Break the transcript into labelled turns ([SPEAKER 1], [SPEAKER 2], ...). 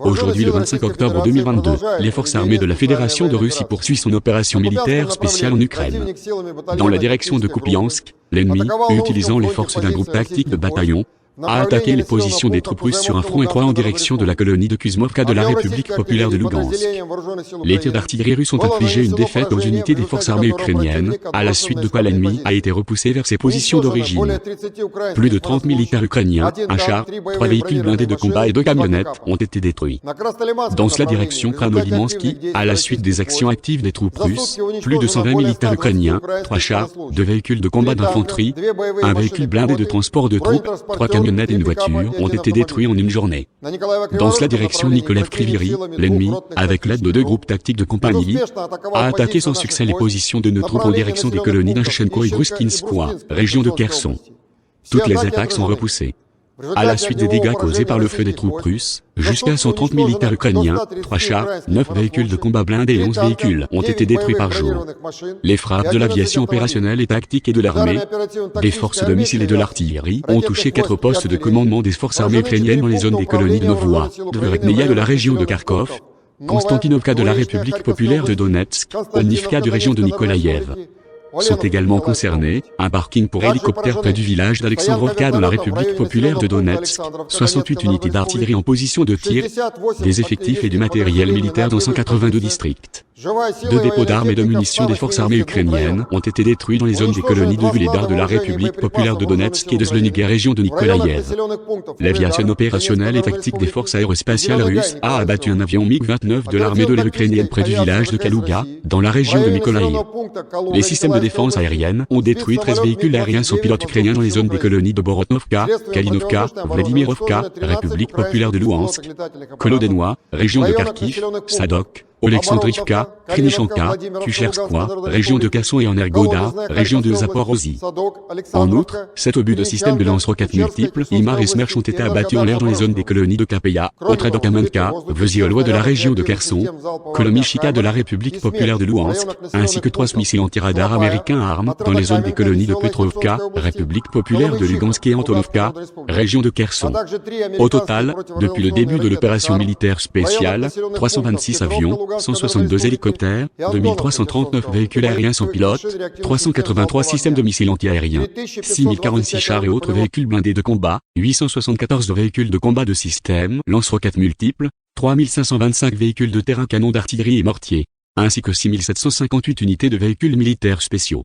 [SPEAKER 1] Aujourd'hui le 25 octobre 2022, les forces armées de la Fédération de Russie poursuivent son opération militaire spéciale en Ukraine. Dans la direction de Kupiansk, l'ennemi, utilisant les forces d'un groupe tactique de bataillon, a attaqué les positions des troupes russes sur un front étroit en direction de la colonie de Kuzmovka de la République populaire de Lugansk. Les tirs d'artillerie russes ont infligé une défaite aux unités des forces armées ukrainiennes, à la suite de quoi l'ennemi a été repoussé vers ses positions d'origine. Plus de 30 militaires ukrainiens, un char, 3 véhicules blindés de combat et 2 camionnettes ont été détruits. Dans la direction Krasnolimansky, à la suite des actions actives des troupes russes, plus de 120 militaires ukrainiens, 3 chars, 2 véhicules de combat d'infanterie, un véhicule blindé de transport de troupes, 3 camionnettes et une voiture ont été détruits en une journée. Dans la direction Nikolaev-Kryvyi, l'ennemi, avec l'aide de 2 groupes tactiques de compagnie, a attaqué sans succès les positions de nos troupes en direction des colonies d'Inchchenko et Gruskinskoye, région de Kherson. Toutes les attaques sont repoussées. À la suite des dégâts causés par le feu des troupes russes, jusqu'à 130 militaires ukrainiens, 3 chars, 9 véhicules de combat blindés et 11 véhicules ont été détruits par jour. Les frappes de l'aviation opérationnelle et tactique et de l'armée, des forces de missiles et de l'artillerie ont touché 4 postes de commandement des forces armées ukrainiennes dans les zones des colonies de Novoa, de Verkhneia de la région de Kharkov, Konstantinovka de la République populaire de Donetsk, Onivka de région de Nikolaïev. Sont également concernés, un parking pour hélicoptères près du village d'Alexandrovka dans la République populaire de Donetsk, 68 unités d'artillerie en position de tir, des effectifs et du matériel militaire dans 182 districts. 2 dépôts d'armes et de munitions des forces armées ukrainiennes ont été détruits dans les zones des colonies de Vuhledar de la République populaire de Donetsk et de Zloniga région de Nikolaïev. L'aviation opérationnelle et tactique des forces aérospatiales russes a abattu un avion MiG-29 de l'armée de l'air ukrainienne près du village de Kalouga, dans la région de Mykolaiv. Les systèmes de défense aérienne ont détruit 13 véhicules aériens sans pilote ukrainiens dans les zones des colonies de Borodnovka, Kalinovka, Vladimirovka, République populaire de Louhansk, Kolodenoye, région de Kharkiv, Sadok, Oleksandrivka, Krynichanka, Tucherskoye, région de Kherson et Energoda, région de Zaporozhye. En outre, 7 obus de systèmes de lance-roquettes multiples, IMAR et Smerch ont été abattus en l'air dans les zones des colonies de Kapeya, Otradokamenka, Vesioloa de la région de Kherson, Kolomichika de la République populaire de Louhansk, ainsi que 3 missiles anti-radar américains à armes dans les zones des colonies de Petrovka, République populaire de Lugansk et Antonovka, région de Kherson. Au total, depuis le début de l'opération militaire spéciale, 326 avions, 162 hélicoptères, 2339 véhicules aériens sans pilote, 383 systèmes de missiles antiaériens, 6046 chars et autres véhicules blindés de combat, 874 véhicules de combat de système, lance-roquettes multiples, 3525 véhicules de terrain canons d'artillerie et mortiers, ainsi que 6758 unités de véhicules militaires spéciaux.